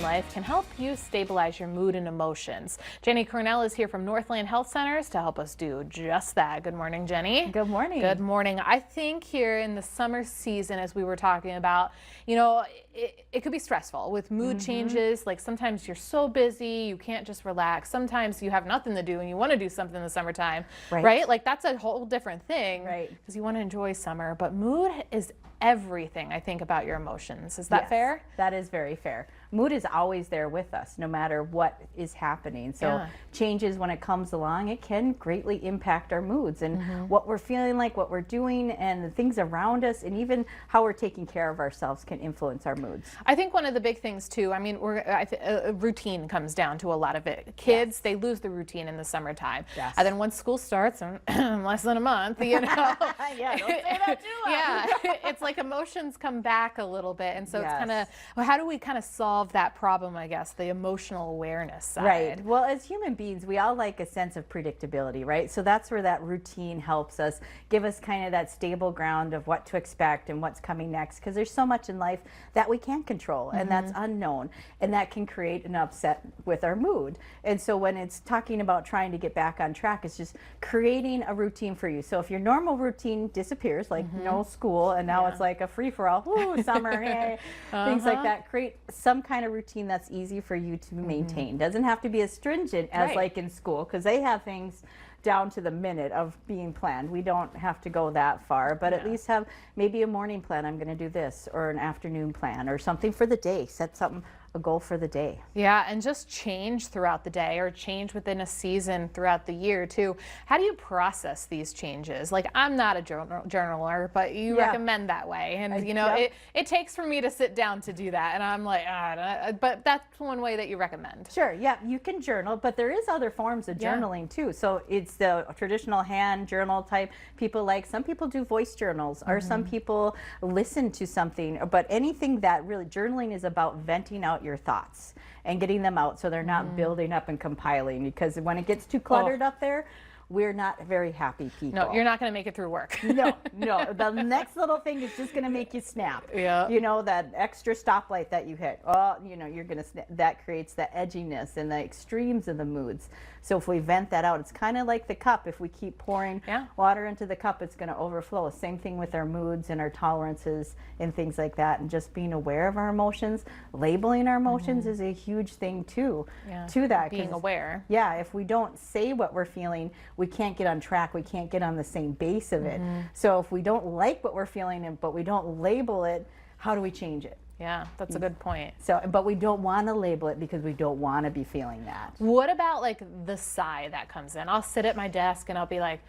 Life can help you stabilize your mood and emotions. Jenny Cornell is here from Northland Health Centers to help us do just that. Good morning, Jenny. Good morning. Good morning. I think here in the summer season, as we were talking about, you know, it could be stressful with mood changes. Like sometimes you're so busy, you can't just relax. Sometimes you have nothing to do and you want to do something in the summertime, right? Like that's a whole different thing, right? Because you want to enjoy summer, but mood is everything, I think, about your emotions. Is that fair? That is very fair. Mood is always there with us, no matter what is happening. So changes when it comes along, it can greatly impact our moods and what we're feeling like, what we're doing, and the things around us, and even how we're taking care of ourselves can influence our moods. I think one of the big things too, I mean, routine comes down to a lot of it. Kids, they lose the routine in the summertime. And then once school starts in less than a month, you know. Don't say that too loud. It's like emotions come back a little bit. And so it's kind of, well, how do we kind of solve that problem, I guess, the emotional awareness side? Right. Well, as human beings, we all like a sense of predictability, right? So that's where that routine helps us, give us kind of that stable ground of what to expect and what's coming next, because there's so much in life that we can't control and that's unknown, and that can create an upset with our mood. And so when it's talking about trying to get back on track, it's just creating a routine for you. So if your normal routine disappears, like no school, and now it's like a free-for-all, woo, summer, hey, things like that, create some kind of routine that's easy for you to maintain. Doesn't have to be as stringent as like in school, because they have things down to the minute of being planned. We don't have to go that far, but at least have maybe a morning plan, I'm going to do this, or an afternoon plan, or something for the day. Set something, a goal for the day. Yeah, and just change throughout the day, or change within a season throughout the year too. How do you process these changes? Like, I'm not a journaler, but you recommend that way, and you know, it takes for me to sit down to do that, and I'm like, but that's one way that you recommend. Sure, yeah, you can journal, but there is other forms of journaling too. So it's the traditional hand journal type. People like, some people do voice journals, or some people listen to something, but anything that really, journaling is about venting out your thoughts and getting them out so they're not building up and compiling, because when it gets too cluttered up there, we're not very happy people. No, you're not going to make it through work. No. The next little thing is just going to make you snap. Yeah. You know, that extra stoplight that you hit. Oh, you know, you're going to snap. That creates the edginess and the extremes of the moods. So if we vent that out, it's kind of like the cup. If we keep pouring water into the cup, it's going to overflow. Same thing with our moods and our tolerances and things like that. And just being aware of our emotions, labeling our emotions is a huge thing too. To that. Being aware. Yeah, if we don't say what we're feeling, we can't get on track. We can't get on the same base of it. So if we don't like what we're feeling, but we don't label it, how do we change it? Yeah, that's a good point. So, but we don't want to label it because we don't want to be feeling that. What about like the sigh that comes in? I'll sit at my desk and I'll be like,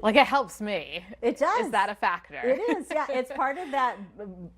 like, it helps me. It does. Is that a factor? It is, yeah. It's part of that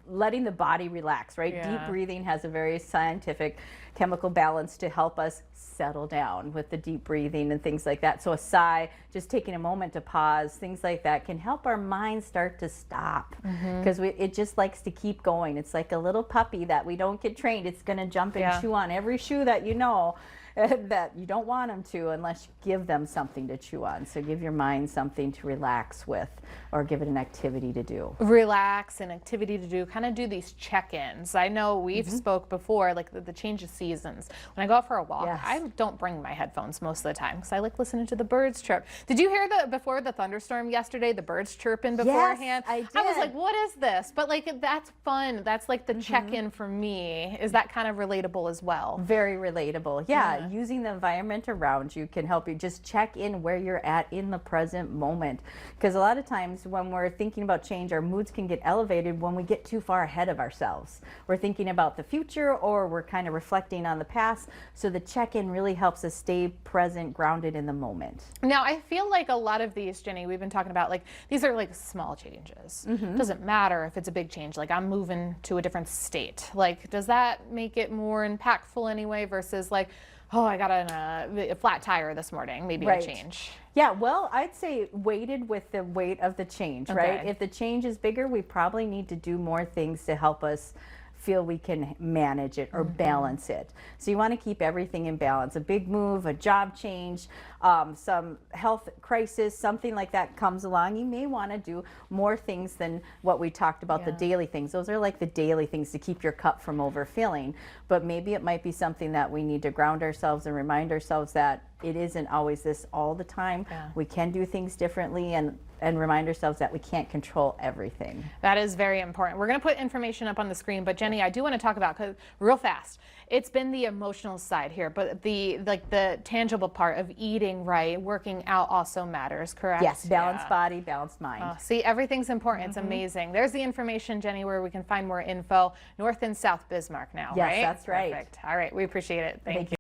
letting the body relax, right? Deep breathing has a very scientific chemical balance to help us settle down with the deep breathing and things like that. So a sigh, just taking a moment to pause, things like that can help our mind start to stop, because it just likes to keep going. It's like a little puppy that we don't get trained. It's going to jump and chew on every shoe that you know that you don't want them to, unless you give them something to chew on. So give your mind something to relax with, or give it an activity to do. Relax, an activity to do, kind of do these check-ins. I know we've spoke before, like the change of seasons. When I go out for a walk, I don't bring my headphones most of the time, because I like listening to the birds chirp. Did you hear before the thunderstorm yesterday, the birds chirping beforehand? Yes, I did. I was like, what is this? But like, that's fun. That's like the check-in for me. Is that kind of relatable as well? Very relatable. Yeah. Using the environment around you can help you just check in where you're at in the present moment, because a lot of times when we're thinking about change, our moods can get elevated when we get too far ahead of ourselves. We're thinking about the future, or we're kind of reflecting on the past. So the check-in really helps us stay present, grounded in the moment. Now, I feel like a lot of these, Jenny, we've been talking about, like, these are like small changes. Doesn't matter if it's a big change, like I'm moving to a different state. Like, does that make it more impactful anyway, versus like, oh, I got a flat tire this morning, maybe a change? Yeah, well, I'd say weighted with the weight of the change, right? If the change is bigger, we probably need to do more things to help us feel we can manage it or balance it. So you want to keep everything in balance. A big move, a job change, some health crisis, something like that comes along. You may want to do more things than what we talked about, the daily things. Those are like the daily things to keep your cup from overfilling. But maybe it might be something that we need to ground ourselves and remind ourselves that it isn't always this all the time. We can do things differently, and remind ourselves that we can't control everything. That is very important. We're going to put information up on the screen, but Jenny, I do want to talk about, cause real fast, it's been the emotional side here, but the tangible part of eating right, working out also matters, correct? Yes, balanced body, balanced mind. See, everything's important. It's amazing. There's the information, Jenny, where we can find more info. North and South Bismarck now, Yes, right? that's right. Perfect. All right, we appreciate it. Thank you.